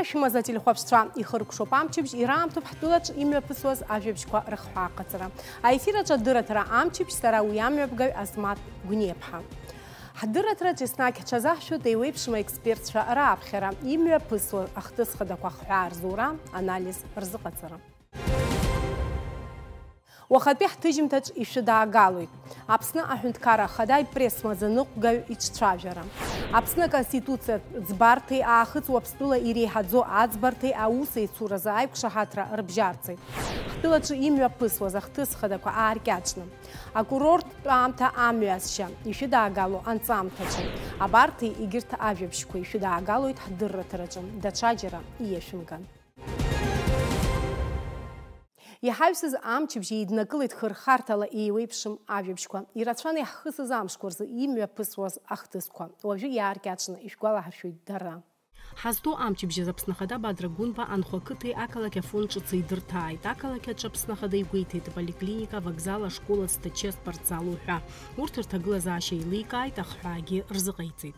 Ацара шәымаза телехәаԥшцәа ихыркәшоуп амчыбжь, ираамҭоуп ҳтәылаҿ имҩаԥысуаз ажәабжьқәа рыхҳәаа аҟаҵара. Аефираҿ адырраҭара амчыбжь сара уи амҩаԥгаҩ Азмат Гәниеԥҳа. Ҳдырраҭраҿ еснагь ҳҽазаҳшәоит еиуеиԥшым аекспертцәа рааԥхьара, имҩаԥысуа ахҭыс хадақәа хҳәаа рзура, анализ рзыҟаҵара. Уахатәи ҳҭыжьымҭаҿ ишәыдаагалоит. Аԥсны аҳәынҭқарра ахада ипресс-маӡаныҟәгаҩ иҿцәажәара. Аԥсны Конституциа ӡбарҭеи аахыҵуа Аԥстәыла иреиҳаӡоу аӡбарҭеи аусеицуразы аиқәшаҳаҭра рыбжьарҵеит. Ҳтәылаҿы имҩаԥысуаз ахҭыс хадақәа ааркьаҿны. Акурорттә аамҭа амҩасшьа ишәыдаагало анҵамҭаҿы. Абарҭи егьырҭ ажәабжьқәа ишәыдаагалоит ҳдырраҭараҿы. Даҽаџьара ииашәымган. Иҳаҩсыз амчыбжь еиднакылеит хырхарҭала еиуеиԥшым ажәабжьқәа. Ирацәан иаҳхысыз амшқәа рзы имҩаԥысуаз ахҭысқәа. Уажәы иааркьаҿны ишәгәалаҳаршәоит дара. Ҳазҭоу амчыбжьаз Аԥсны ахада Бадра Гәынба Анхәа ақыҭеи ақалақь афон ҿыц идырҭааит. Ақалақь аҿы Аԥсны ахада игәеиҭеит аполиклиника, авокзал, ашкол, ацҭачы, аспортзал ҳәа. Урҭ рҭагылазаашьа еиликааит, ахҳәаагьы рзыҟаиҵеит.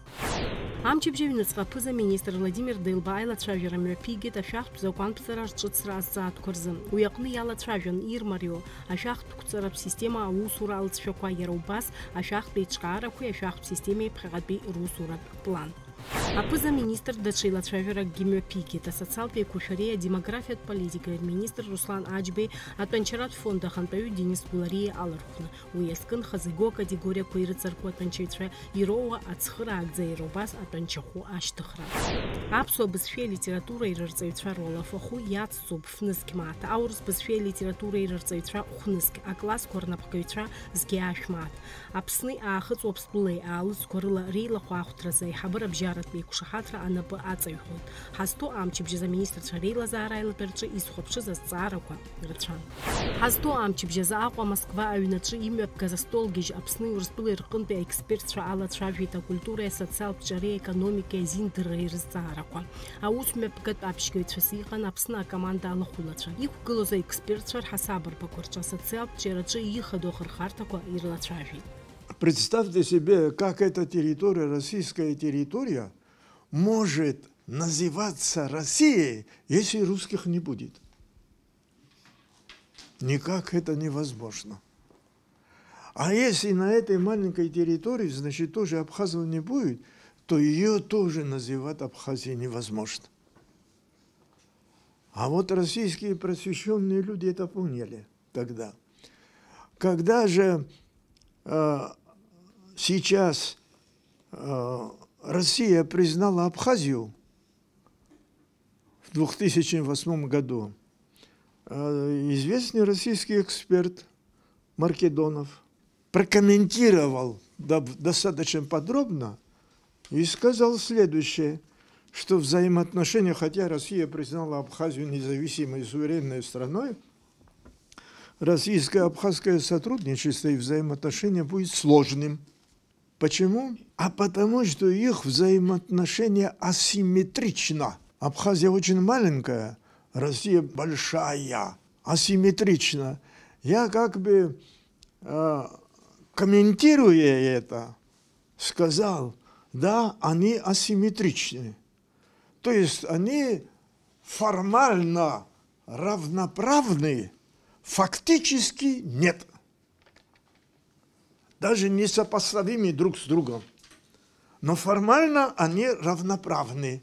Амчыбжь аҩныҵҟа аԥыза-министр Владимир Деилба аилацәажәара мҩаԥигеит ашәахтә закәанҭәҵара рҿыцра азҵаатәқәа рзы. Уи аҟны иалацәажәан ирмариоу ашәахтәқәҵаратә система аусура алҵшәақәа, иара убас ашәахтә еиҿкаарақәеи ашәахтә системеи ԥхьаҟатәи русуратә план. Аԥыза-министр даҽа еилацәажәаракгьы мҩаԥигеит. Асоциалтә еиқәышәареи адемографиатә политикеи аминистр Руслан Аџьбеи аҭәанчаратә фонд ахантәаҩы Денис Гәлариа алархәны. Уи иазкынхаз игәы акатегориақәа ирыҵаркуа аҭәанчаҩцәа ироуа ацхыраагӡа, иара убас аҭәанчахәы ашьҭыхра. Аԥсуа бызшәеи алитературеи рырҵаҩцәа ролаф ахәы иацҵоуп фнызқь мааҭ. Аурыс бызшәеи алитературеи рырҵаҩцәа хәнызқь, аклассқәа рнапхгаҩцәа згьаашә мааҭ. Аԥсны аахыҵуа Аԥстәылеи аалыҵқәа рыла реилахәаахәҭразы аиҳабыра абжьаратә еиқәшаҳаҭра анапы аҵаҩхоит. Ҳазҭоу амчыбжьаз аминистрцәа реилазаара аилатәараҿы изхәаԥшыз азҵаарақәа рацәан. Ҳазҭоу амчыбжьаз Аҟәа Москва аҩнаҿы имҩаԥгаз астолгьежь Аԥсни Урыстәылеи рҟынтәи аекспертцәа алацәажәеит акультуреи, асоциалтә ҿареи, аекономикеи, азиндырреи рызҵаарақәа. Аус мҩаԥгатә аԥшьгаҩцәас иҟан Аԥсны акоманда алахәылацәа. Иқәгылоз аекспертцәа рҳасабырбақәа рҿы асоциалтә ҿиараҿы иихадоу ахырхарҭақәа ирлацәажәеит. Представьте себе, как эта территория, российская территория, может называться Россией, если русских не будет. Никак это невозможно. А если на этой маленькой территории, значит, тоже абхазов не будет, то ее тоже называть Абхазией невозможно. А вот российские просвещенные люди это поняли тогда. Когда же сейчас Россия признала Абхазию в 2008 году, известный российский эксперт Маркедонов прокомментировал достаточно подробно и сказал следующее, что взаимоотношения, хотя Россия признала Абхазию независимой и суверенной страной, российско-абхазское сотрудничество и взаимоотношения будет сложным. Почему? А потому что их взаимоотношения асимметрично. Абхазия очень маленькая, Россия большая, асимметрично. Я как бы, комментируя это, сказал, да, они асимметричны. То есть они формально равноправны, фактически нет. Даже не сопоставимы друг с другом. Но формально они равноправны.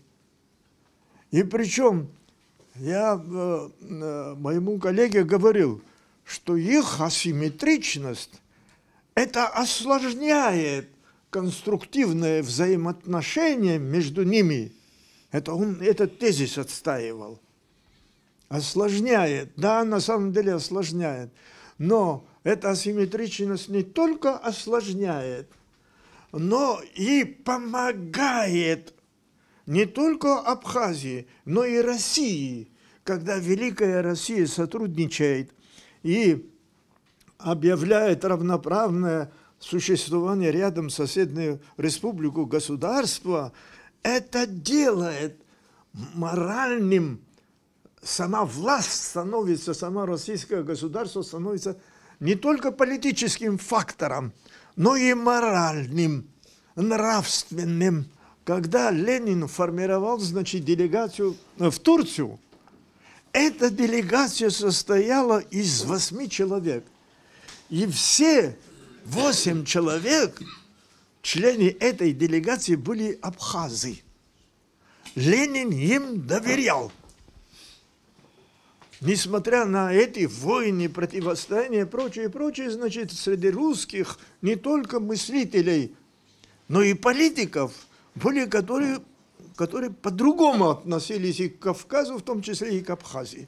И причем я моему коллеге говорил, что их асимметричность это осложняет конструктивное взаимоотношение между ними. Это он этот тезис отстаивал. Осложняет. Да, на самом деле осложняет. Но эта асимметричность не только осложняет, но и помогает не только Абхазии, но и России, когда Великая Россия сотрудничает и объявляет равноправное существование рядом с соседней республикой государства, это делает моральным, сама власть становится, сама российское государство становится не только политическим фактором, но и моральным, нравственным когда Ленин формировал, значит, делегацию в Турцию, эта делегация состояла из 8 человек. И все 8 человек, члены этой делегации, были абхазы. Ленин им доверял. Несмотря на эти войны, противостояния и прочее, значит, среди русских не только мыслителей, но и политиков были, которые по-другому относились и к Кавказу, в том числе и к Абхазии.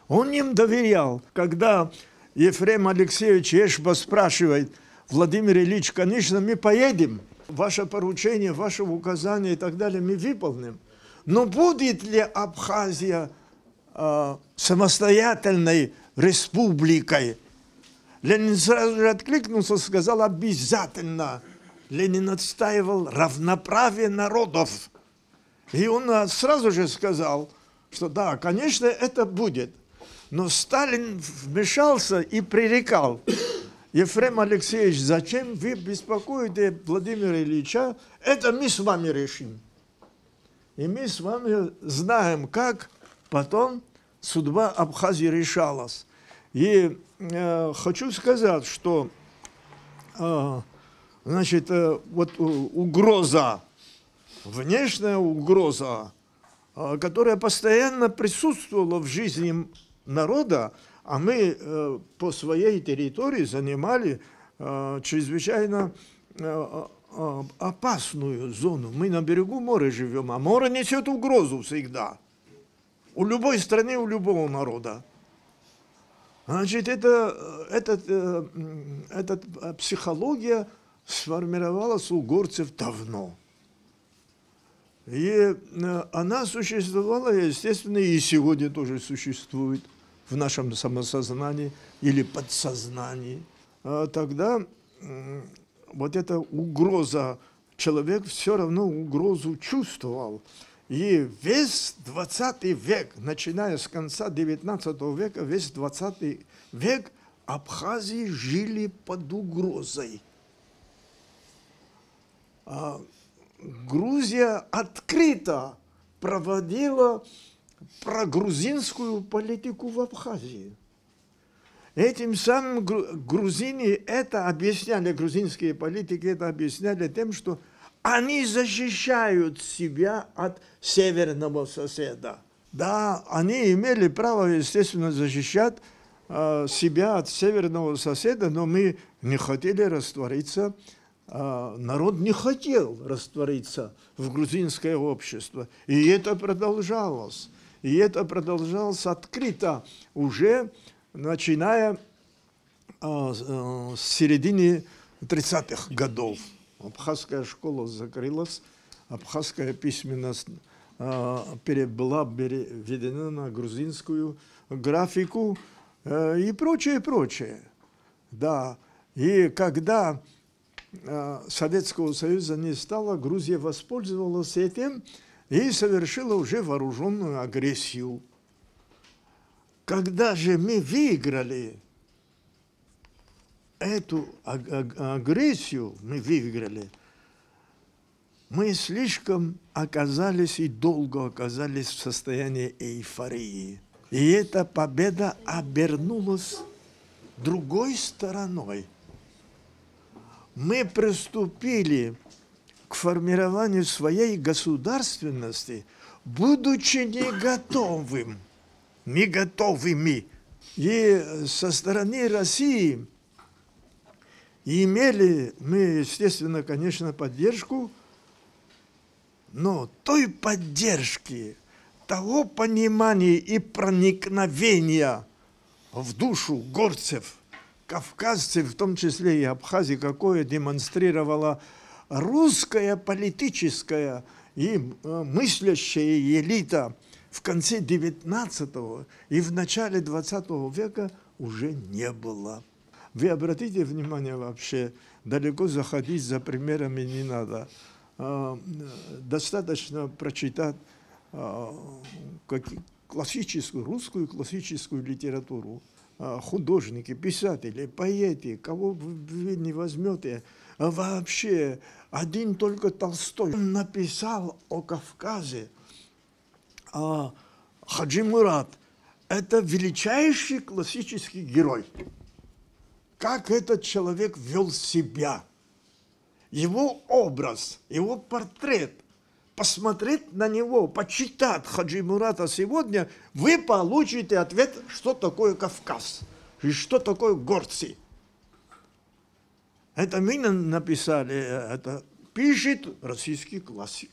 Он им доверял. Когда Ефрем Алексеевич Эшба спрашивает: Владимир Ильич, конечно, мы поедем, ваше поручение, ваше указание и так далее мы выполним, но будет ли Абхазия самостоятельной республикой? Ленин сразу же откликнулся, сказал: обязательно. Ленин отстаивал равноправие народов. И он сразу же сказал, что да, конечно, это будет. Но Сталин вмешался и пререкал: Ефрем Алексеевич, зачем вы беспокоите Владимира Ильича? Это мы с вами решим. И мы с вами знаем, как потом судьба Абхазии решалась. И хочу сказать, что значит, вот угроза, внешняя угроза, которая постоянно присутствовала в жизни народа, а мы по своей территории занимали чрезвычайно опасную зону. Мы на берегу моря живем, а море несет угрозу всегда. У любой страны, у любого народа. Значит, эта психология сформировалась у горцев давно. И она существовала, естественно, и сегодня тоже существует в нашем самосознании или подсознании. Тогда вот эта угроза, человек все равно угрозу чувствовал. И весь 20 век, начиная с конца 19 века, весь 20 век Абхазии жили под угрозой. Грузия открыто проводила прогрузинскую политику в Абхазии. Этим самым грузины это объясняли, грузинские политики это объясняли тем, что они защищают себя от северного соседа. Да, они имели право, естественно, защищать себя от северного соседа, но мы не хотели раствориться. Народ не хотел раствориться в грузинское общество. И это продолжалось. И это продолжалось открыто уже начиная с середины 30-х годов. Абхазская школа закрылась, абхазская письменность была переведена на грузинскую графику и прочее. Да. И когда Советского Союза не стало, Грузия воспользовалась этим и совершила уже вооруженную агрессию. Когда же мы выиграли эту агрессию, мы слишком оказались и долго оказались в состоянии эйфории. И эта победа обернулась другой стороной. Мы приступили к формированию своей государственности, будучи не готовыми. И со стороны России имели мы, естественно, конечно, поддержку, но той поддержки, того понимания и проникновения в душу горцев, кавказцев, в том числе и Абхазии, какое демонстрировала русская политическая и мыслящая элита в конце 19-го и в начале 20 века, уже не было. Вы обратите внимание вообще, далеко заходить за примерами не надо. Достаточно прочитать русскую классическую литературу. Художники, писатели, поэты, кого вы не возьмете, вообще один только Толстой написал о Кавказе. Хаджи Мурат – это величайший классический герой. Как этот человек вел себя, его образ, его портрет. Посмотреть на него, почитать Хаджи Мурата сегодня, вы получите ответ, что такое Кавказ и что такое горцы. Это мы написали, это пишет российский классик.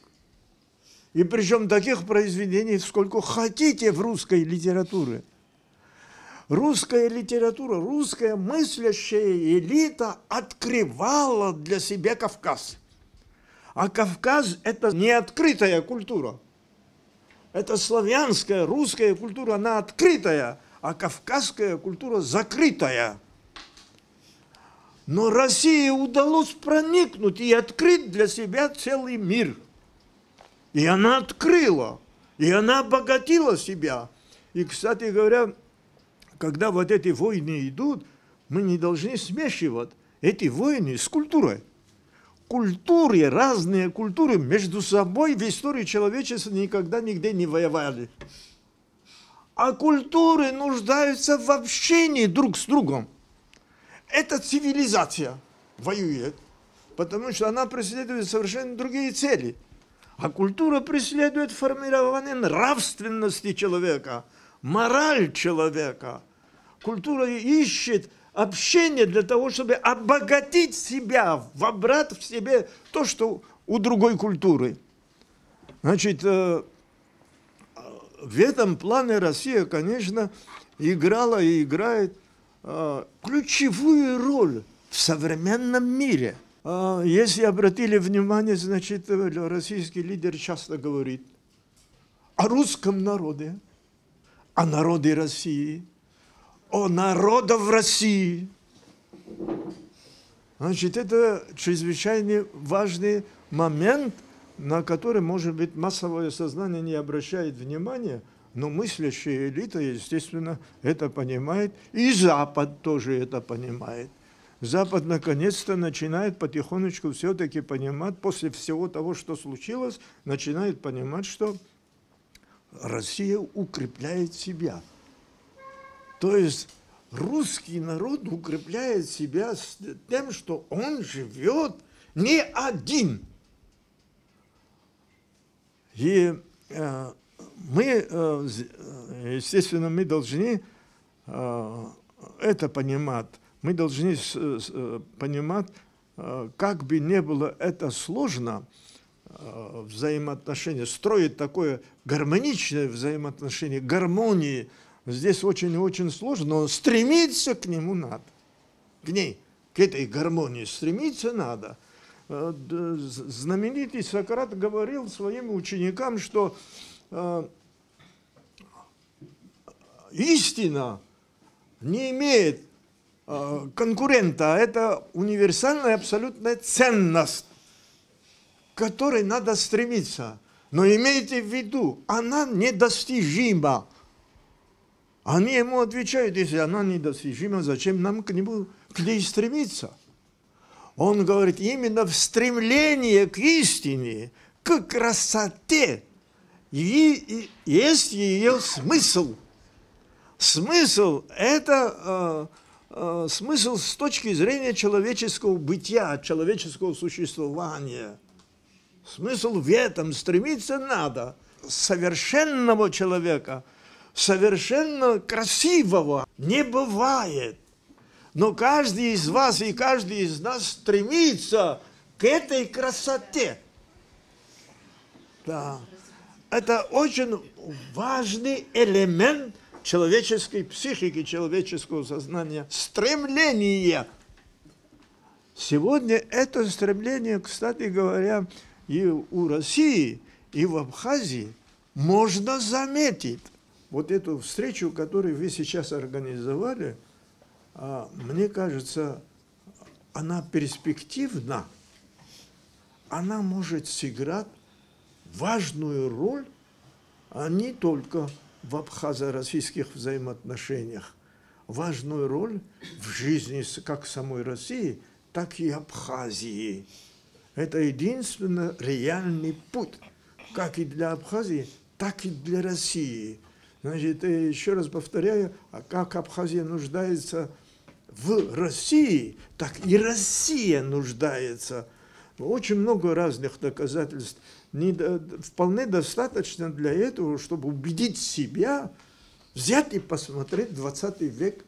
И причем таких произведений сколько хотите в русской литературе. Русская литература, русская мыслящая элита открывала для себя Кавказ. А Кавказ – это не открытая культура. Это славянская, русская культура, она открытая, а кавказская культура закрытая. Но России удалось проникнуть и открыть для себя целый мир. И она открыла, и она обогатила себя. И, кстати говоря, когда вот эти войны идут, мы не должны смешивать эти войны с культурой. Культуры, разные культуры между собой в истории человечества никогда нигде не воевали. А культуры нуждаются в общении друг с другом. Эта цивилизация воюет, потому что она преследует совершенно другие цели. А культура преследует формирование нравственности человека, мораль человека. Культура ищет общение для того, чтобы обогатить себя, вобрать в себе то, что у другой культуры. Значит, в этом плане Россия, конечно, играла и играет ключевую роль в современном мире. Если обратили внимание, значит, российский лидер часто говорит о русском народе, о народе России, о народах России. Значит, это чрезвычайно важный момент, на который, может быть, массовое сознание не обращает внимания, но мыслящая элита, естественно, это понимает, и Запад тоже это понимает. Запад наконец-то начинает потихонечку все-таки понимать, после всего того, что случилось, начинает понимать, что Россия укрепляет себя. То есть русский народ укрепляет себя с тем, что он живет не один. И мы, естественно, мы должны это понимать. Мы должны понимать, как бы ни было это сложно, взаимоотношения, строить такое гармоничное взаимоотношение, гармонии, здесь очень и очень сложно, но стремиться к нему надо, к ней, к этой гармонии стремиться надо. Знаменитый Сократ говорил своим ученикам, что истина не имеет конкурента, это универсальная абсолютная ценность, к которой надо стремиться. Но имейте в виду, она недостижима. Они ему отвечают, если она недостижима, зачем нам к ней стремиться? Он говорит, именно в стремлении к истине, к красоте есть ее смысл. Смысл – это смысл с точки зрения человеческого бытия, человеческого существования. Смысл в этом, стремиться надо. Совершенного человека, совершенно красивого не бывает. Но каждый из вас и каждый из нас стремится к этой красоте. Да. Это очень важный элемент человеческой психики, человеческого сознания, стремление. Сегодня это стремление, кстати говоря, и у России, и в Абхазии можно заметить. Вот эту встречу, которую вы сейчас организовали, мне кажется, она перспективна, она может сыграть важную роль, а не только в абхазо-российских взаимоотношениях, важную роль в жизни как самой России, так и Абхазии. Это единственный реальный путь, как и для Абхазии, так и для России. Значит, еще раз повторяю, как Абхазия нуждается в России, так и Россия нуждается. Очень много разных доказательств. Вполне достаточно для этого, чтобы убедить себя, взять и посмотреть 20 век,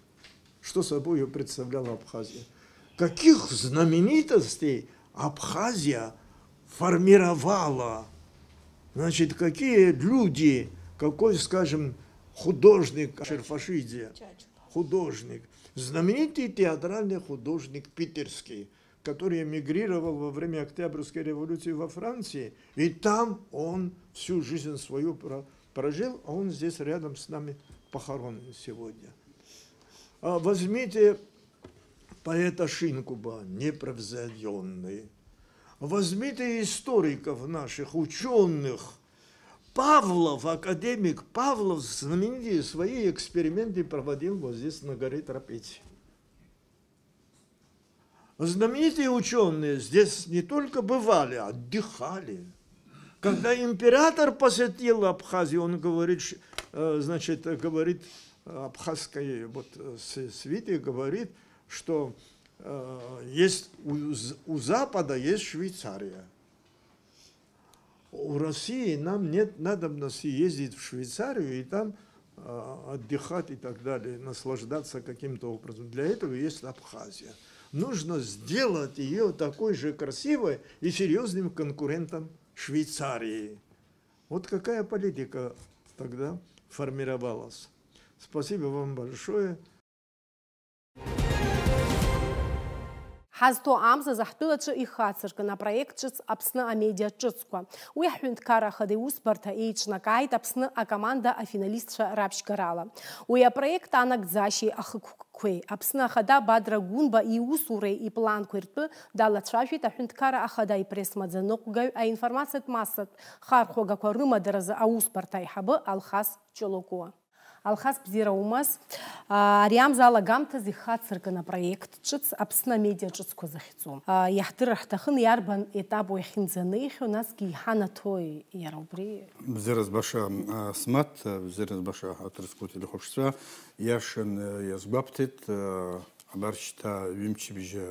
что собой представляла Абхазия. Каких знаменитостей Абхазия формировала. Значит, какие люди, какой, скажем, художник, Шерфашидзе, художник, знаменитый театральный художник питерский, который эмигрировал во время Октябрьской революции во Франции, и там он всю жизнь свою прожил, а он здесь рядом с нами похоронен сегодня. Возьмите поэта Шинкуба, непревзойденный. Возьмите историков наших, ученых. Павлов, академик Павлов, знаменитые свои эксперименты проводил вот здесь, на горе Трапеции. Знаменитые ученые здесь не только бывали, а отдыхали. Когда император посетил Абхазию, он говорит, значит, говорит абхазской вот, свите, говорит, что есть у Запада есть Швейцария. У России нам нет надобности ездить в Швейцарию и там отдыхать и так далее, наслаждаться каким-то образом. Для этого есть Абхазия. Нужно сделать ее такой же красивой и серьезным конкурентом Швейцарии. Вот какая политика тогда формировалась. Спасибо вам большое. Ҳазҭо амза заҳтәылаҿы ихацыркын апроект ҿыц Аԥсны амедиа ҿыцқәа. Уи ҳҳәынҭқарра ахада иусбарҭа еиҿнакааит Аԥсны акоманда афиналистцәа раԥшьгарала. Уи апроект анагӡашьеи ахықәқәеи Аԥсны ахада Бадра Гәынба иусуреи ипланқәеи ртәы далацәажәеит аҳәынҭқарра ахада ипресс-маӡаныҟәгаҩ аинформациатә массатә хархәагақәа рымадаразы аусбарҭа аиҳабы Алхас Ҷолокуа. Алхас бзиара умаз, ари амза алагамҭаз ихацыркын апроект ҿыц Аԥсны амедиа ҿыцқәа захьӡу. Иаҳдырыр ҳҭахын иарбан етапу иахьынӡанеихьоу, насгьы иҳанаҭои иара убри. Бзиара збаша Смат, бзиара збаша атрыцкого телехообщества, иашан иазгәаԥҭеит, абар шьҭа ҩымчыбжьа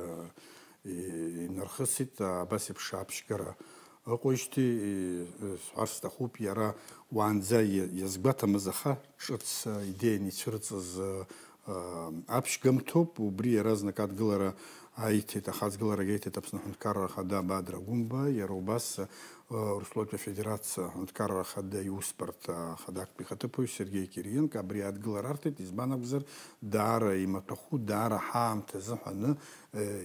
инархысит, абас еиԥш аԥшьгара ыҟоижьҭеи сҳәарц сҭахуп, иара уаанӡа иазгәаҭамыз аха ҿыц идеиан ицәырҵыз аԥшьгамҭоуп, убри иаразнак адгылара аиҭеит, ахаҵгыларагь аиҭеит Аԥсны аҳәынҭқарра ахада Бадра Гәынба, иара убас Урыстәылатәи Афедерациа аҳәынҭқарра ахада иусбарҭа ахада актәи ихаҭыԥуаҩ Сергеи Кириенко абри адгылара арҭеит, избан акәзар даара имаҭәахәы, даара ҳаамҭа азыҳәаны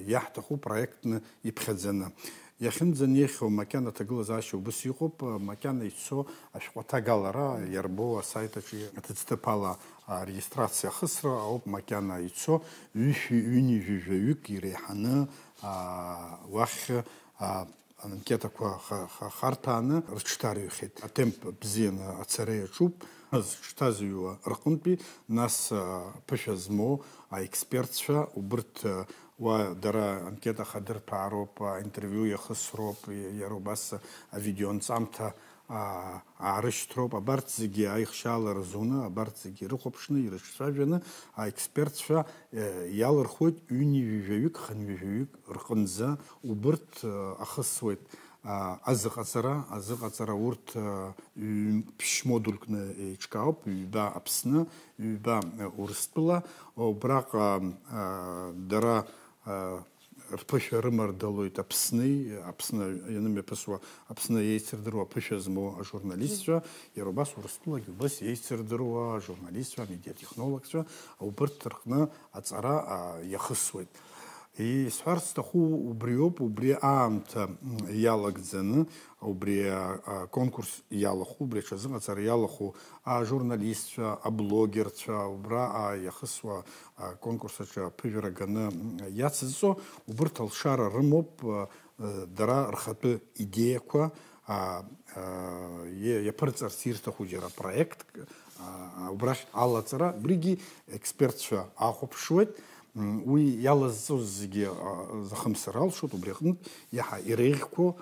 иаҳҭаху проектны иԥхьаӡаны. Иахьынӡанеихьоу макьана аҭагылазаашьа убас иҟоуп, макьана ицо ашәҟәаҭагалара иарбо асайт аҿы аҭыӡҭыԥ ала арегистрациа ахысра ауп макьана ицо ҩынҩажәаҩык иреиҳаны уахь анкетақәа харҭааны рыҽҭарыҩхьеит. Атемп бзианы ацара иаҿуп. Зыҽҭазыҩуа рҟынтәи нас ԥышәа змоу аекспертцәа убырҭ уа дара анкета хадырҭәаароуп, интервиу иахысроуп, иара убас авидеонҵамҭа аарышьҭроуп, абарҭ зегьы аихшьаалара зуны, абарҭ зегьы ирыхәаԥшны, ирыҿцәажәаны аекспертцәа иалырхуеит ҩынҩажәаҩык, хынҩажәаҩык рҟынӡа, убырҭ ахысуеит азыҟаҵара урҭ ԥшь-модулькны еиҿкаауп, ҩба Аԥсны, ҩба Урыстәыла, убраҟа дара рԥышәа рымардалоит Аԥсны ианымҩаԥысуа Аԥсны еицырдыруа аԥышәа змоу ажурналистцәа, иара убас Урыстәылагьы убас еицырдыруа ажурналистцәа, амедиатехнологцәа, убырҭ рҟны аҵара иахысуеит. Исҳәарц сҭаху убриоуп, убри аамҭа иалагӡаны, убри аконкурс иалаху, убри аҽазыҟаҵара иалаху ажурналистцәа, аблогерцәа, убра иахысуа аконкурс аҿы аԥыжәара ганы иацызҵо, убырҭ алшара рымоуп дара рхатәы идеиақәа иаԥырҵарц ирҭаху џьара проект, убрахь алаҵара, абригьы експертцәа ахәаԥшуеит. уи ялазҵоз зегьы захымсыр алшоит, убри аҟнытә иаҳа иреиӷьқәоу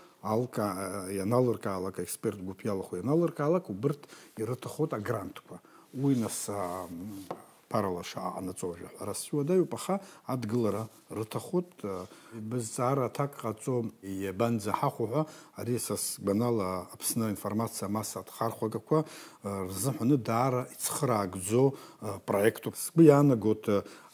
ианалыркаалак аексперт гәыԥ иалахәу ианалыркаалак, убырҭ ирыҭахоит агрантқәа. Уи нас парала шааҟанаҵо ажәаҳәара суадаҩуп, аха адгылара рыҭахоит. Бызҵаара аҭак ҟаҵо иабанӡаҳахәо ҳәа, ари са сгәанала Аԥсны аинформациа амассатә хархәагақәа рзыҳәаны даара ицхыраагӡо проектуп. Сгәы иаанагоит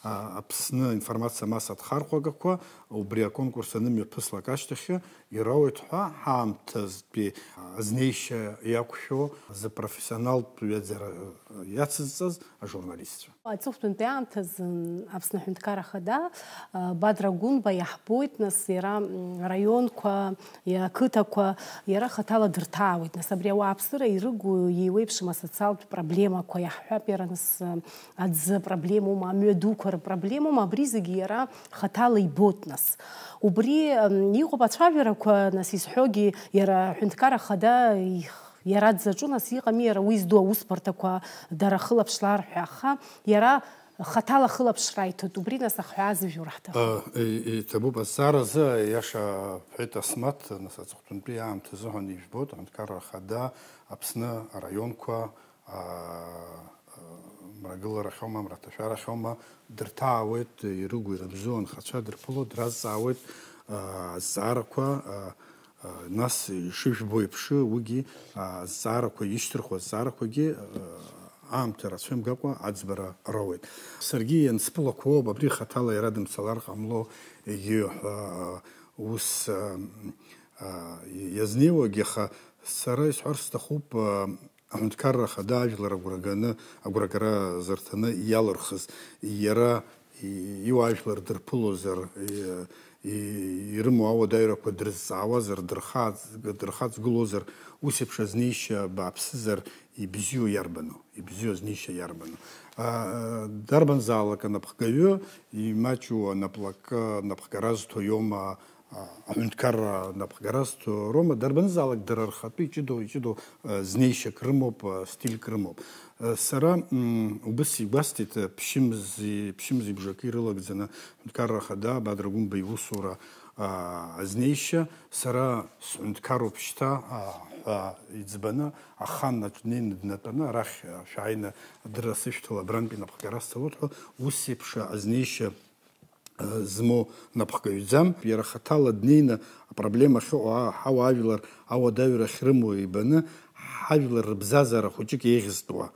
Аԥсны аинформациа амассатә хархәагақәа убри аконкурс анымҩаԥыслак ашьҭахьы ирауеит ҳәа ҳаамҭазтәи азнеишьа иақәшәо зыпрофессионалтә ҩаӡара иацызҵаз ажурналистцәа. Аҵыхәтәантәи аамҭазы Аԥсны Аҳәынҭқарра Ахада Бадра Гәынба иаҳбоит, нас иара раионқәа, ақыҭақәа иара хаҭала дырҭаауеит. Нас абри ауааԥсыра ирыгу иеиуеиԥшым асоциалтә проблемақәа иаҳҳәап, иара нас аӡы проблемоума, амҩадуқәа рпроблемоума, абри зегьы иара хаҭала ибот. Нас убри иҟоуп ацәажәарақәа, нас изҳәогьы иара Аҳәынҭқарра Ахада иара дзаҿу, нас иҟами иара уи зду аусбарҭақәа дара хылаԥшла арҳәа, аха иара хаҭала хылаԥшра иҭоит. Убри нас ахҳәаа зыжәур ҳҭахуп. Иҭабуп азҵааразы иаша бҳәеит Асмаҭ, нас аҵыхәтәантәи аамҭа азыҳәан ижәбоит Аҳәынҭқарра Ахада Аԥсны араионқәа мрагыларахьоума, мраҭашәарахьоума дырҭаауеит, ирыгу ирыбзу анхацәа дырԥыло дразҵаауеит азҵаарақәа. Нас ишыжәбо еиԥшы уигьы азҵаарақәа ишьҭырхуа азҵаарақәагьы аамҭа рацәа имгакәа аӡбара роуеит. Саргьы иансԥылақәо ауп, абри хаҭала иара дымцалар ҟамло егьиҳәа ус иазнеиуагьы, аха сара исҳәар сҭахуп Аҳәынҭқарра Ахада ажәлар агәрагара зырҭаны иалырхыз, иара иуаажәлар дырԥылозар, ирымоу ауадаҩрақәа дрызҵаауазар, дырхаҵгылозар, ус еиԥш азнеишьа бааԥсызар, ибзиоу иарбану, ибзиоу азнеишьа иарбану. Дарбанзаалак анапхгаҩы имаҷу анапхгара зҭо иоума, Аҳәынҭқарра напхгара зҭо роума, дарбанзаалак дара рхатәы иҷыдоу знеишьак рымоуп, стильк рымоуп. Сара убыс игәасҭеит ԥшьымзи бжаки ирылагӡаны Аҳәынҭқарра Ахада Бадра Гәынба иусура азнеишьа, сара сҳәынҭқарроуп шьҭа ҳәа иӡбаны ахан днеины днатәаны арахь шәааины адырра сышәҭала абрантәи напхгара сцалоит ҳәа ус еиԥш азнеишьа змоу напхгаҩӡам, иара хаҭала днеины апроблема ахьыҟоу ҳауаажәлар ауадаҩра ахьрымоу ибаны ҳажәлар рыбзазара хәыҷык еиӷьызтәуа,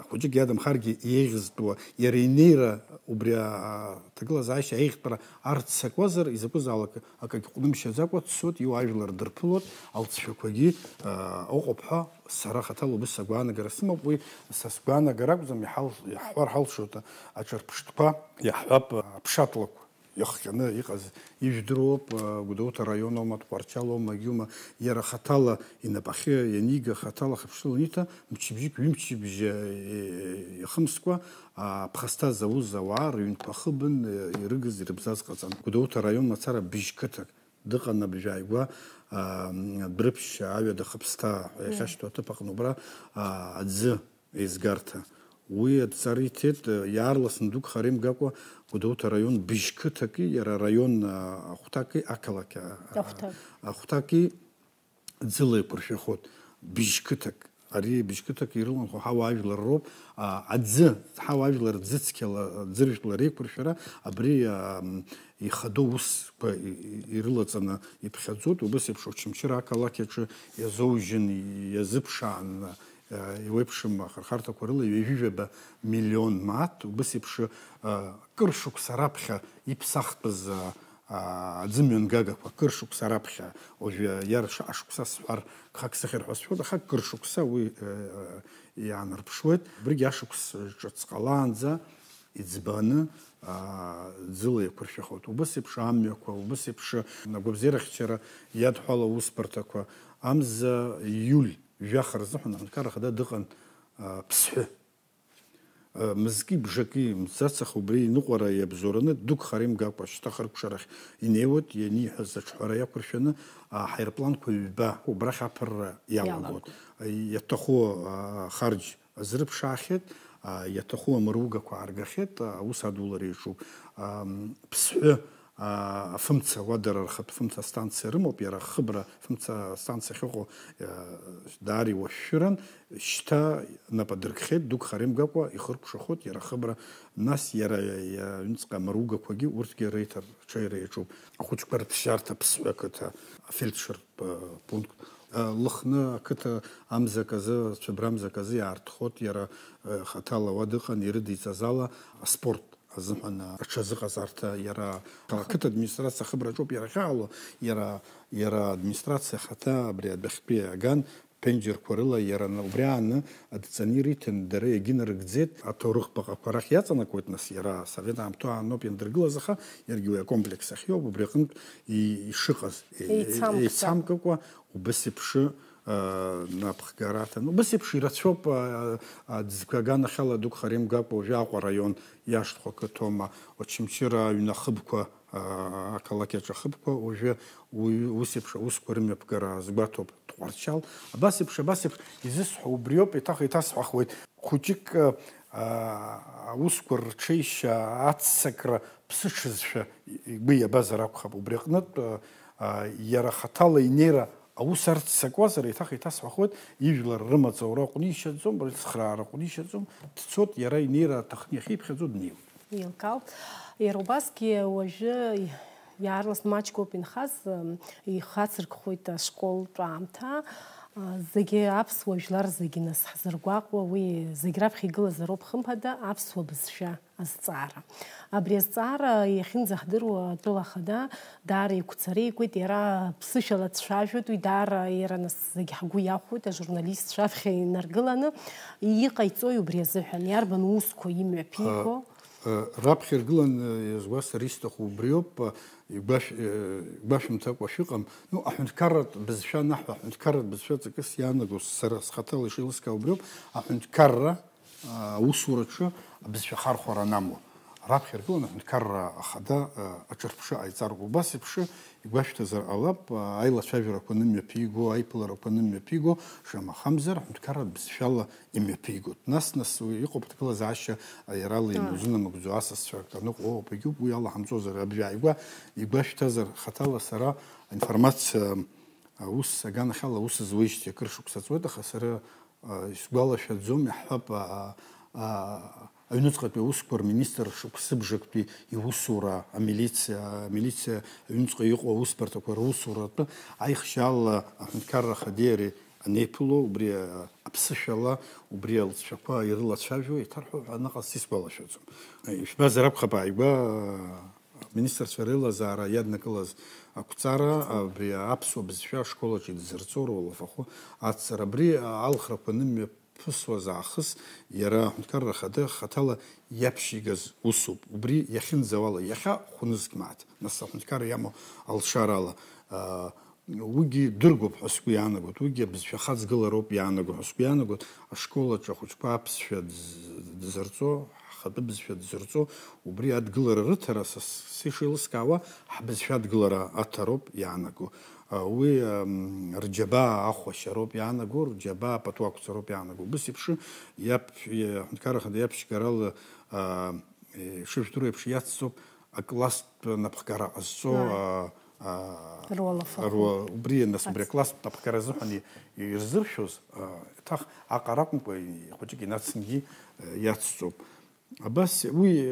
хәыҷык иадамхаргьы еиӷьызтәуа, иара инеира убри аҭагылазаашьа аиӷьтәра арццакуазар, изакәызаалак акагь ҟәнымшьаӡакәа дцоит, иуаажәлар дырԥылоит, алҵшәақәагьы ыҟоуп ҳәа сара хаҭала убыс агәаанагара сымоуп. Уи са сгәаанагара акәӡам, иаҳҳәар ҳалшоит аҿырԥштәқәа, иаҳҳәап аԥшатлақәа иахҟьаны иҟаз ижәдыруоуп, Гәдоуҭа араион аума, Тҟәарчал аума, агьиума, иара хаҭала инапахьы ианига, хаҭала хыԥштәыла аниҭа, мчыбжьык ҩымчыбжь ихымскәа ԥхасҭа зауз ауаа рыҩнқәа хыбын ирыгыз ирыбзаз ҟаҵан. Гәдоуҭа араион мацара быжьқыҭак дыҟан абжьааигәа Брыԥшь аҩада хыԥсҭа иахьашьҭоу аҭыԥ аҟны убра аӡы еизгарҭа. Уи адҵара иҭеит, иаарласны дук хара имгакәа Гәдоуҭа араион быжьқыҭаки, иара араион ахәҭаки, ақалақь ахәҭаки ӡыла еиқәыршәахоит. Быжьқыҭак, ари быжьқыҭак ирыланхо ҳауаажәлар роуп, аӡы, ҳауаажәлар ӡыржәлар реиқәыршәара абри ихадоу усқәа ирылаҵаны иԥхьаӡоит. Убыс еиԥш Очамчыра ақалақь аҿы иазоужьын, иазыԥшаан иуеиԥшым ахырхарҭақәа рыла ҩажәижәаба миллион мааҭ, убыс еиԥш кыр шықәса раԥхьа иԥсахтәыз аӡымҩангагақәа, кыр шықәса раԥхьа, уажәы иара ашықәса сҳәар гхак сыхьыр ҳәа сшәоит, аха кыр шықәса уи иаанарԥшуеит. Абригь ашықәс ҿыц ҟалаанӡа иӡбаны ӡыла еиқәыршәахоит. Убыс еиԥш амҩақәа, убыс еиԥш агәабзиарахьчара иадҳәало аусбарҭақәа, амза ииуль жәаха рзыҳәан Аҳәынҭқарра Ахада дыҟан ԥсҳәы. Мызки бжаки мцацаха убри иныҟәара иабзоураны дук хара имгакәа шьҭа хыркәшарахь инеиуеит, ианиҳәаз аҽҳәара иақәыршәаны аҳаирпланқәа ҩба убрахь аԥырра иалагоит. Иаҭаху харџь азрыԥшаахьеит, иаҭаху амыругақәа ааргахьеит, аус адулара иаҿуп. Ԥсҳәы фымца уадара рхатә фымца станциа рымоуп, иара хыбра фымца станциа ахьыҟоу даара иуашәшәыран, шьҭа нап адыркхьеит, дук харимгакәа ихыркәшахоит иара хыбра, нас иара аҩныҵҟа амыругақәагьы урҭгьы реиҭарҽеира иаҿуп. Ахәыҷқәа рҭшьаарҭа Ԥсҳәы ақыҭа афельдшертә пункт Лыхны ақыҭа амзак азы, цәыбрамзак азы иаартхот, иара хаҭала уа дыҟан, ирыдиҵаз ала аспорт азыҳәан аҽазыҟазарҭа иара ақыҭа администрациа хыбра аҿоуп иара иара администрациа хаҭа абри адәахьтәи иааган ԥенџьырқәа рыла иара убри ааны адҵаны ириҭан, дара иагьынарыгӡеит, аҭоурых баҟақәа рахь иаҵанакуеит, нас иара асовет аамҭа ааноуп иандыргылаз, аха иаргьы уи акомплекс ахь иоуп, убри аҟнытә ишыҟаз еицамкыкәа убас еиԥшы напхгараҭан. Убас еиԥш ирацәоуп аӡқәа аганахьала дук харимгакәа уажәы Аҟәа раион иашҭахә ақыҭоума, Очамчыра аҩнахыбқәа ақалақь аҿы ахыбқәа уажәы ус еиԥш аусқәа рымҩаԥгара згәаҭоуп Тҟәарчал. Абас еиԥш изысҳәо убриоуп, еиҭах иҭасҳәахуеит. Хәыҷык аусқәа рҽеишьа аццакра ԥсыҽызшәа игәы иабазар акәхап. Убри аҟнытә иара хаҭала инеира аус арццакуазар, еиҭах иҭасҳәахуеит, ижәлар рымаҵура ҟәнишьаӡом, рыцхраара ҟәнишьаӡом, дцот иара инеира аҭахны иахьиԥхьаӡо днеиуеит. Илкаауп. Иара убасгьы уажәы иаарласны маҷқәоуп инхаз, ихацыркхоит ашколтә аамҭа, зегьы аԥсуа жәлар зегьы нас ҳзыргәаҟуа, уи зегь раԥхьа игылазароуп хымԥада аԥсуа бызшәа азҵаара. Абри азҵаара иахьынӡахдыруа атәыла хада даара еиқәцара икуеит, иара ԥсышьала дцәажәоит, уи даара иара нас зегь ҳгәы иахәоит, ажурналистцәа раԥхьа инаргыланы, иҟаиҵои убри азыҳәан, иарбан усқәа имҩаԥиго? Раԥхьа иргылан иазгәасҭар исҭаху убриоуп, игәашәымҭакәа шәыҟам. Аҳәынҭқарратә бызшәа анаҳҳәа, аҳәынҭқарратә бызшәа ҵакыс иаанаго сара схаҭала ишеилыскаа убриоуп, аҳәынҭқарра аусураҿы абызшәа хархәара анамуа. Раԥхьа иргылан аҳәынҭқарра ахада аҿырԥшы ҟаиҵароуп. Убас еиԥш игәашәҭазар ҟалап, аилацәажәарақәа нымҩаԥиго, аиԥыларақәа нымҩаԥиго, шамахамзар аҳәынҭқарратә бызшәала имҩаԥигоит. Нас иҟоуп аҭагылазаашьа иарала иузынамыгӡо асасцәа аныҟоуп, егьуп, уи алаҳамҵозар абжьааигәа игәашәҭазар хаҭала сара аинформациа аус аганахьала аус зуеижьҭеи акыр шықәса ҵуеит, аха сара исгәалашәаӡом, иаҳҳәап аҩныҵҟатәи аусқәа рминистр шықәсыбжактәи иусура, амилициа аҩныҵҟа иҟоу аусбарҭақәа русуратәы аихшьаала аҳәынҭқарра хадеиареи анеиԥыло, убри аԥсышәала, убри алҵшәақәа ирылацәажәо, иҭарҳәо аныҟаз исгәалашәаӡом. Ишәбазар акәхап, ааигәа аминистрцәа реилазаара иаднакылаз ақәҵара, абри аԥсуа бызшәа ашколаҿы идзырҵо руалафахәы аццара, абри алхрақәа нымҩаԥысуаз аахыс иара аҳәынҭқарра хада хаҭала иаԥшьигаз усуп. Убри иахьынӡауала, иахьа хәнызк мааҭ, нас аҳәынҭқарра иамоу алшарала. Уигьы дыргоуп ҳәа сгәы иаанагоит, уигьы абызшәа хаҵгылароуп иаанаго ҳәа сгәы иаанагоит, ашколаҿы ахәыҷқәа аԥсшәа дзырҵо, ҳхатәы бызшәа дзырҵо, убри адгылара рыҭара сишеилыскаауа ҳбызшәа адгылара аҭароуп иаанаго. Уи рџьабаа ахәашьароуп иаанаго, рџьабаа пату ақәҵароуп иаанаго. Убас еиԥш аҳәынҭқарра хада иаԥшьгарала шыжәдыру еиԥш иацҵоуп акласстә напхгара ҟазҵо убри нас убри акласстә напхгара азыҳәан ирзыршәоз еиҭах аҟара акәымкәа хәыҷык инацнгьы иацҵоуп. Абас уи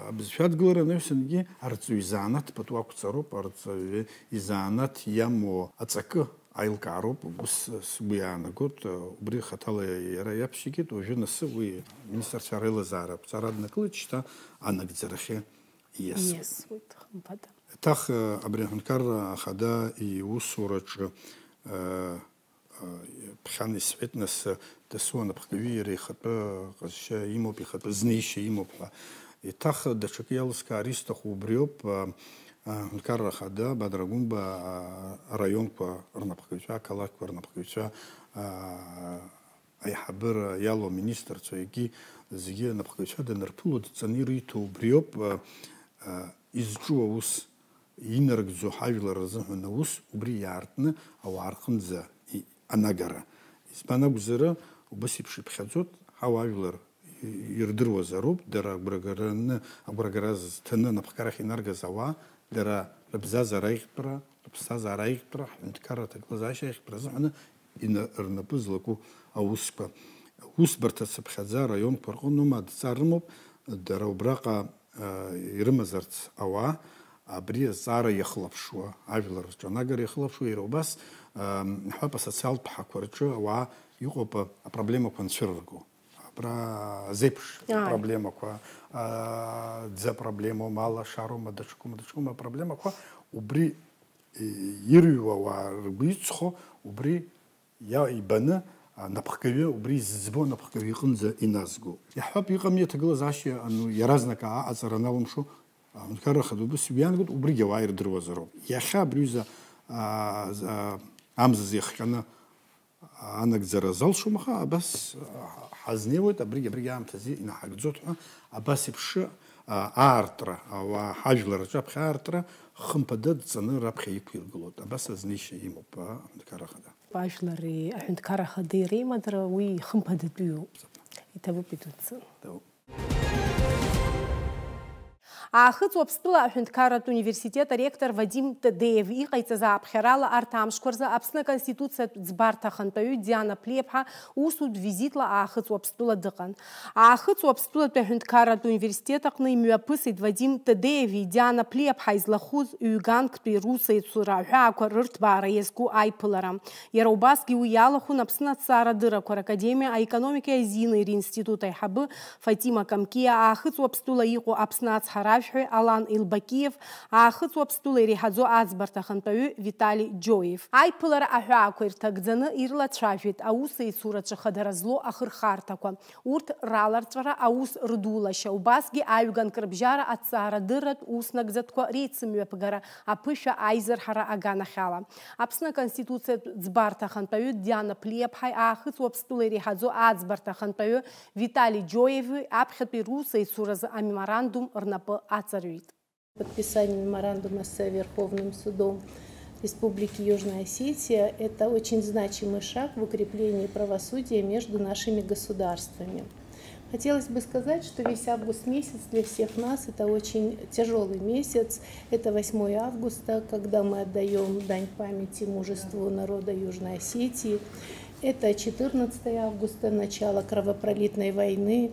абызшәа адгылара анаҩсангьы арҵаҩ изаанаҭ пату ақәҵароуп, арҵаҩ изаанаҭ иамоу аҵакы аилкаароуп, ус сгәы иаанагоит, убри хаҭала иара иаԥшьигеит, уажәы насы уи аминистрцәа реилазаара ақәҵара аднакылеит, шьҭа анагӡарахьы ииасуеит. Еиҭах абри аҳәынҭқарра ахада иусураҿы ԥхьан исҳәеит, нас дасу анапхгаҩы иара ихатәы ҟазшьа имоуп, ихатәы знеишьа имоуп ҳәа. Еиҭах даҽакы иалыскаар исҭаху убриоуп, аҳәынҭқарра ахада Бадрагәымба араионқәа рнапхгаҩцәа, ақалақьқәа рнапхгаҩцәа, аиҳабыра иалоу аминистрцәа егьи зегьы анапхгаҩцәа данырԥыло дҵаны ириҭо убриоуп, изҿу аус, инаргӡо ҳажәлар рзыҳәан аус, убри иаартны ауаа рҟынӡа анагара. Избан акәзар, убас еиԥш иԥхьаӡоит, ҳауаажәлар ирдыруазароуп, дара агәрагараз зҭаны напхгарахь инаргаз ауаа, дара рыбзазара аихтәра, рыԥсҭазаара аихтәра, ҳҳәынҭқарратә аҭагылазаашьа аихтәра азыҳәаны рнапы злаку аусқәа. Усбарҭа цыԥхьаӡа раионқәа рҟынтә адҵа рымоуп, дара убраҟа ирымазарц ауаа абри азҵаара иахылаԥшуа, ажәлар рҿанагара иахылаԥшуа, иара убас ҳәап асоциалтә ԥҳақәа рҿы ауаа иҟоуп апроблемақәа анцәырырго. Абра зеиԥш апроблемақәа, ӡапроблемоума, алашароума, даҽакума апроблемақәа, убри ирҩуа ауаа ргәы иҵхо, убри ибаны напхгаҩы, убри зыӡбо напхгаҩы иҟынӡа иназго. Иаҳҳәап, иҟами аҭагылазаашьа иаразнак аҟаҵара аналымшо, аҳәынҭқарра Ахадубыс иҩангоит, убригьы ауаа ирдыруазароуп. Иахьа абри ҩыза амзазы иахҟьаны анагӡара залшом, аха абас ҳазнеиуеит, абригьы аамҭазы инаҳагӡоит ҳәа, абас еиԥш аартра, ауаа ҳажәлар рҿы аԥхьа аартра хымԥада дҵаны раԥхьа иқәиргылоит. Абас азнеишьа имоуп аҳәынҭқарра Ахада. Ажәлари аҳәынҭқарра Ахада иреимадара уи хымԥадатәиуп. Иҭабуп идуӡӡан. Аахыҵуа Аԥстәыла аҳәынҭқарратә университет аректор Вадим Тадеев иҟаиҵаз ааԥхьарала арҭ амшқәа рзы Аԥсны Аконституциатә ӡбарҭа ахантәаҩы Диана Плеԥҳа усутә визитла Аахыҵуа Аԥстәыла дыҟан. Аахыҵуа Аԥстәылатәи аҳәынҭқарратә университет аҟны имҩаԥысит Вадим Тадееви Диана Плеԥҳа излахәыз ҩганктәи русеицура аҳәаақәа рырҭбаара иазку аиԥылара. Иара убасгьы уи иалахәын Аԥсны аҭҵаарадыррақәа ракадемиа аекономикеи азинеи ринститут аиҳабы Фатима Камкиа, Аахыҵуа Аԥстәыла иҟоу Аԥсны ацҳаражәҳәаҩ Алан Илбакиев, Аахыҵуа Аԥстәыла иреиҳаӡоу аӡбарҭа ахантәаҩы Витали Џьоев. Аиԥылара аҳәаақәа ирҭагӡаны ирлацәажәеит аусеицураҿы хадара злоу ахырхарҭақәа. Урҭ раларҵәара, аус рдулашьа, убасгьы аҩганк рыбжьара аҭҵаарадырратә уснагӡатәқәа реицымҩаԥгара, аԥышәа аизырҳара аганахьала. Аԥсны Аконституциатә ӡбарҭа ахантәаҩы Диана Плеԥҳаи, Аахыҵуа Аԥстәыла иреиҳаӡоу аӡбарҭа ахантәаҩы Витали Џьоеви аԥхьатәи русеицуразы амеморандум рнапы ацарҩит. Подписание меморандума с Верховным судом Республики Южная Осетия – это очень значимый шаг в укреплении правосудия между нашими государствами. Хотелось бы сказать, что весь август месяц для всех нас – это очень тяжелый месяц. Это 8 августа, когда мы отдаем дань памяти мужеству народа Южной Осетии. Это 14 августа, начало кровопролитной войны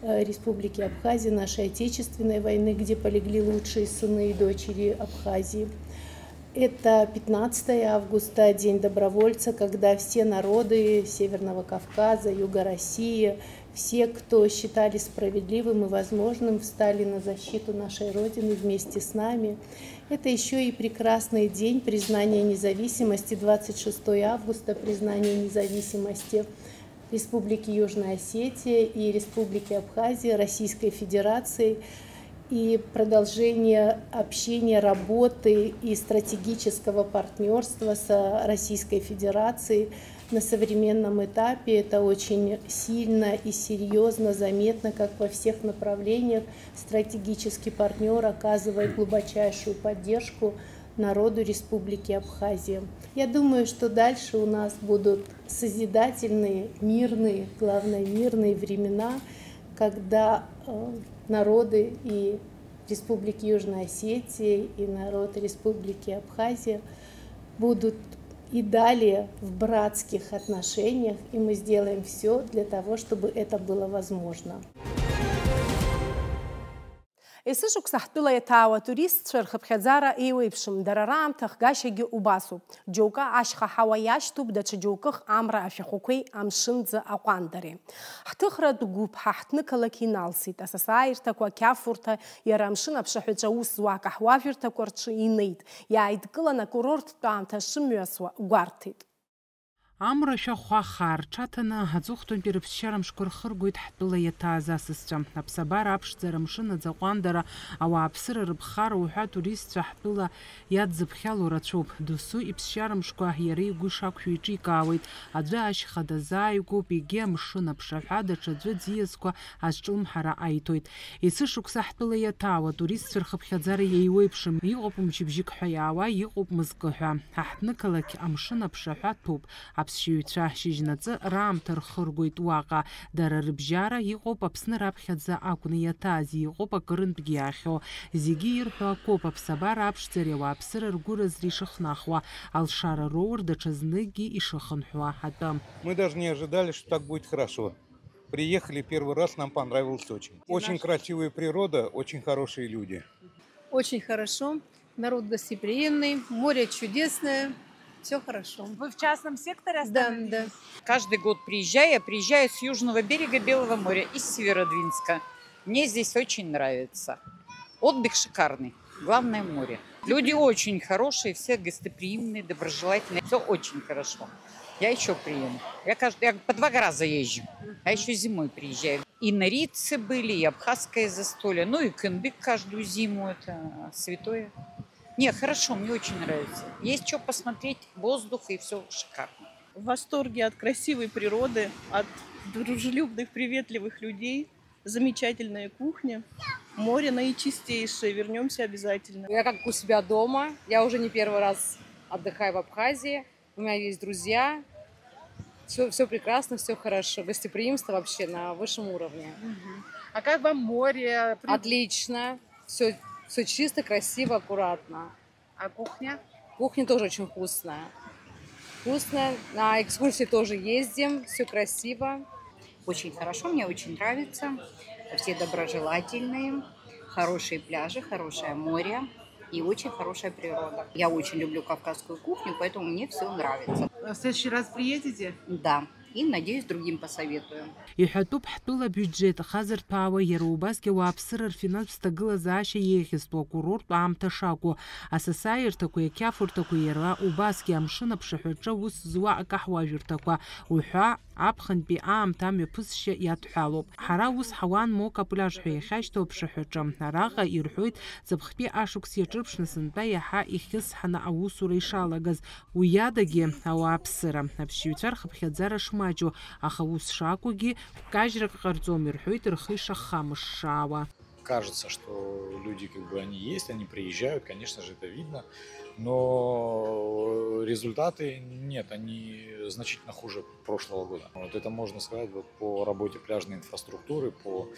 Республики Абхазия, нашей Отечественной войны, где полегли лучшие сыны и дочери Абхазии. Это 15 августа, День добровольца, когда все народы Северного Кавказа, Юга России, все, кто считали справедливым и возможным, встали на защиту нашей Родины вместе с нами. Это еще и прекрасный день признания независимости, 26 августа, признания независимости Республики Южная Осетия и Республики Абхазия, Российской Федерации, и продолжение общения, работы и стратегического партнерства с Российской Федерацией на современном этапе. Это очень сильно и серьезно заметно, как во всех направлениях стратегический партнер оказывает глубочайшую поддержку народу Республики Абхазия. Я думаю, что дальше у нас будут созидательные, мирные, главное, мирные времена, когда народы и Республики Южной Осетии, и народ Республики Абхазия будут и далее в братских отношениях, и мы сделаем все для того, чтобы это было возможно. Есышықәса ҳтәыла иаҭаауа туристцәа рхыԥхьаӡара еиуеиԥшым, дара раамҭа хгашьагьы убасуп. Џьоукы ашьха ҳауа иашьҭоуп, даҽа џьоукых амра ашәахәақәеи амшынӡа аҟәандареи. Ҳҭыхратә гәыԥ ҳаҳҭнықалақь иналсит, асасааирҭақәа, ақьафурҭа, иара амшын аԥшаҳәаҿы аус зуа акаҳуажәырҭақәа рҿы инеит. Иааидкылан акурорттә аамҭа шымҩасуа гәарҭеит. Амра шәахәаха рҽаҭаны аҵыхәтәантәи рыԥсшьарамшқәа рхыргоит ҳтәыла иаҭааз асасцәа. Аԥсабара аԥшӡара амшын аӡаҟәандара ауааԥсыра рыԥхара уҳәа туристцәа ҳтәыла иадзыԥхьало рацәоуп. Досу иԥсшьарамшқәа иара игәы шақәшәо иҿикаауеит. Аӡәы ашьха дазааигәоуп, егьи амшын аԥшаҳәа даҽаӡәы ӡиасқәа азҿлымҳара аиҭоит. Есышықәса ҳтәыла иаҭаауа туристцәа рхыԥхьаӡара еиуеиԥшым. Иҟоуп мчыбжьык ҳәа иаауа, иҟоуп мызкы ҳәа. Ҳаҳҭнықалақь амшын аԥшаҳәа ҭоуп. аԥсшьаҩцәа шьыжьнаҵы раамҭа рхыргоит уаҟа. Дара рыбжьара иҟоуп Аԥсны раԥхьаӡа акәны иаҭаз, иҟоуп акырынтәгьы иаахьоу. Зегьы ирҳәо акоуп, аԥсабара аԥшӡара ауааԥсыра ргәыразра ишыхнахуа, алшара роур даҽазныкгьы ишыхынҳәуа атәы. Мы даже не ожидали, что так будет хорошо. Приехали первый раз, нам понравилось очень. Очень красивая природа, очень хорошие люди. Очень хорошо, народ гостеприимный, море чудесное, все хорошо. Вы в частном секторе Да, остановились? да. Каждый год приезжаю, я приезжаю с южного берега Белого моря, из Северодвинска. Мне здесь очень нравится. Отдых шикарный, главное море. Люди очень хорошие, все гостеприимные, доброжелательные, все очень хорошо. Я еще приеду. Я по 2 раза езжу, а еще зимой приезжаю. И норильцы были, и абхазское застолье, ну и Кындык каждую зиму, это святое. Не, хорошо, мне очень нравится. Есть что посмотреть, воздух и все шикарно. В восторге от красивой природы, от дружелюбных, приветливых людей. Замечательная кухня. Море наичистейшее. Вернемся обязательно. Я как у себя дома. Я уже не первый раз отдыхаю в Абхазии. У меня есть друзья. Все прекрасно, все хорошо. Гостеприимство вообще на высшем уровне. А как вам море? Отлично. Все чисто, красиво, аккуратно. А кухня? Кухня тоже очень вкусная. Вкусная. На экскурсии тоже ездим. Все красиво. Очень хорошо, мне очень нравится. Все доброжелательные, хорошие пляжи, хорошее море и очень хорошая природа. Я очень люблю кавказскую кухню, поэтому мне все нравится. В следующий раз приедете? Да, и, надеюсь, другим посоветую. Иҳәатәуп ҳтәыла бюджет хазырҭәаауа иара убасгьы ауааԥсыра рфинанстә ҭагылазаашьа еиӷьызтәу акурорттә аамҭа шакәу, асасааирҭақәеи ақьафурҭақәеи иара убасгьы амшын аԥшаҳәаҿы ус зуа акаҳуажәырҭақәа уҳәа аԥхынтәи аамҭа амҩаԥысшьа иадҳәалоуп. Ҳара ус ҳауан Мока пляж ҳәа иахьашьҭоу аԥшаҳәаҿы. Араҟа ирҳәоит ҵыԥхтәи ашықәс иаҿырԥшны сынтәа иаҳа ихьысҳаны аусура ишалагаз. Уи иадагьы ауааԥсыра. Аԥсшьаҩцәа рхыԥхьаӡара шмаҷу, аха ус шакәугьы кажьрак ҟарҵом ирҳәоит рхы ишахамыш шаауа. Кажется, что люди они есть, они приезжают, конечно же, это видно, но результаты нет, они значительно хуже прошлого года. Вот это можно сказать по работе пляжной инфраструктуры, по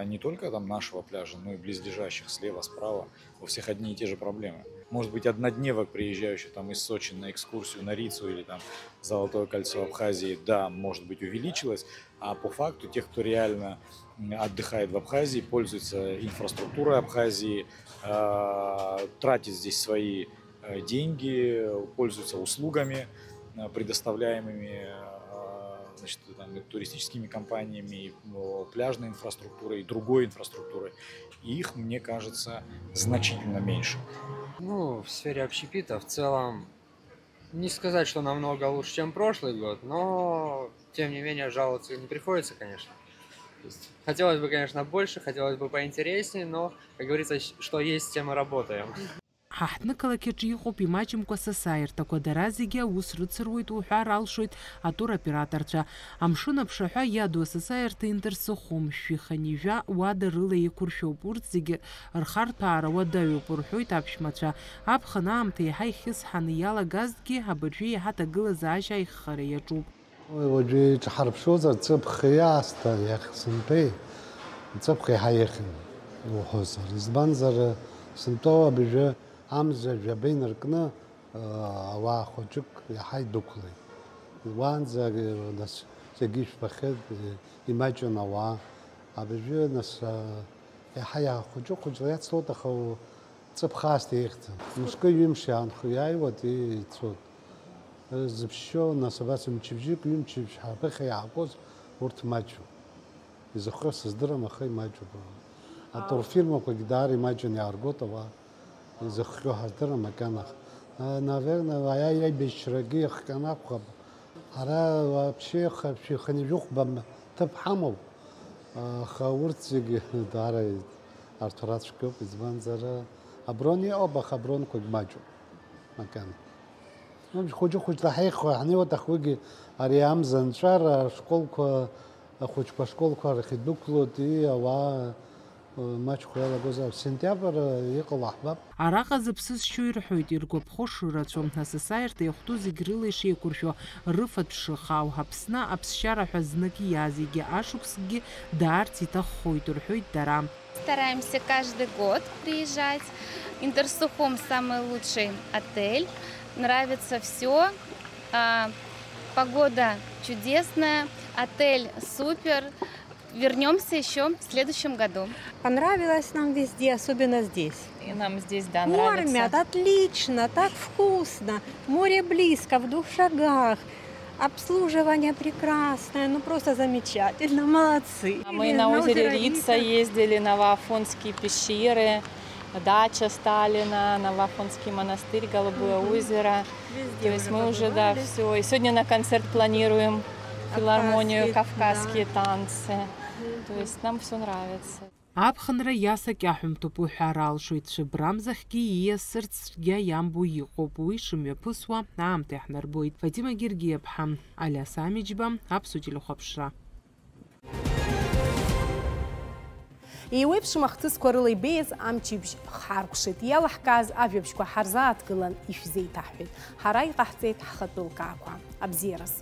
не только нашего пляжа, но и близлежащих слева, справа. У всех одни и те же проблемы. Может быть, однодневок, приезжающих из Сочи на экскурсию на Рицу или Золотое кольцо Абхазии, да, может быть, увеличилось, а по факту тех, кто реально отдыхает в Абхазии, пользуется инфраструктурой Абхазии, тратит здесь свои деньги, пользуется услугами, предоставляемыми туристическими компаниями, пляжной инфраструктурой и другой инфраструктурой. Их, мне кажется, значительно меньше. В сфере общепита в целом не сказать, что намного лучше, чем прошлый год, но тем не менее жаловаться не приходится, конечно. Хотелось бы, конечно, больше, хотелось бы поинтереснее, но, как говорится, что есть, тем и работаем. Ҳаҳҭнықалақь иҟоуп имаҷымкәа асасааирҭақәа, дара зегьы аус рыцыруеит уҳәар алшоит атуроператорцәа. Амшын аԥшаҳәа иаду асасааирҭа инҭарсыхәом, шәиханижәа уада рыла еиқәыршәоуп. Урҭ зегьы рхарҭәаара уадаҩуп рҳәоит аԥшәмацәа. Аԥхын аамҭа иаҳа ихьысҳаны иалагазҭгьы абыржәы иаҳа аҭагылазаашьа аиххара иаҿуп. Уаҵәы иҿҳарԥшьозар ҵыԥх иаасҭа сынтәеи ҵыԥх иаҳа ихьын иуҳәозар. Избанзар сынтәоу абыржәы Амза жәаба инаркны ауаа хәыҷык иаҳа идәықәлеит. Уаанӡа зегьы ижәбахьеит, имаҷын ауаа. Абыржәы иаҳа хәыҷы-хәыҷла иацлоит, аха ҵыԥх аасҭа еихьӡам. Мышкы ҩымш иаанхаҩааиуеит ицоит. Зыԥшьо абас мчыбжьык, ҩымчыбжь ҳаԥыхьа иаақәоз урҭ маҷуп. Изахәра сыздырам, аха имаҷуп. Атурфирмақәагьы даара имаҷын иааргоит ауаа. Изаххьоу ҳаздырам макьанах. Наверное, аибашьрагьы иахҟьаны акәхап. Ҳара вообще шәиханижәыхәба ҭыԥ ҳамоуп. Аха урҭ зегьы даара арҭәара цәгьоуп, избанзар аброн иҟоуп, аха абронқәагь маҷуп макьана. Хәыҷы-хәыҷла ҳнеиуа аҭахугьы ари амза анҵәар ашколқәа, ахәыҷқәа ашколқәа рахь идәықәлоит, ауаа маҷқәа иалагозар сентиабр иҟало аҳбап. Араҟа зыԥсы зшьо ирҳәоит, иргәаԥхо рацәоу, асасааирҭа иахәҭоу зегь рыла ишеиқәыршәо, рыфатә шыхаау, Аԥсны аԥсшьара ҳәа знык ииаз, егьи ашықәсгьы даарц иҭаххоит, рҳәоит дара. Стараемся каждый год приезжать. Интерсухом самый лучший отель. Нравится все. Погода чудесная. Отель супер. Вернемся еще в следующем году. Понравилось нам везде, особенно здесь. И нам здесь, да, нравится. Кормят отлично, так вкусно. Море близко, в 2 шагах. Обслуживание прекрасное, ну просто замечательно, молодцы. Мы на озере Рица ездили, на Ваафонские пещеры, дача Сталина, на Ваафонский монастырь, Голубое озеро. То есть мы уже, да, все. И сегодня на концерт планируем филармонию, кавказские танцы. То есть нам все нравится. Аԥхынра иасакьаҳәымҭоуп уҳәар алшоит, шыбрамзахьгьы ииасырц цәгьа иамбо иҟоуп, уи шымҩаԥысуа аамҭа иаҳнарбоит. Фатима Гергиаԥҳа, Алиас Амиџьба, Аԥсуа телехәаԥшра. Еиуеиԥшым ахҭысқәа рыла ибеиаз амчыбжь ҳаркәшеит. Иалаҳкааз ажәабжьқәа ҳарзааҭгылан ишәзеиҭаҳҳәеит. Ҳара иҟаҳҵеит ҳхатәы лкаақәа. Абзиараз.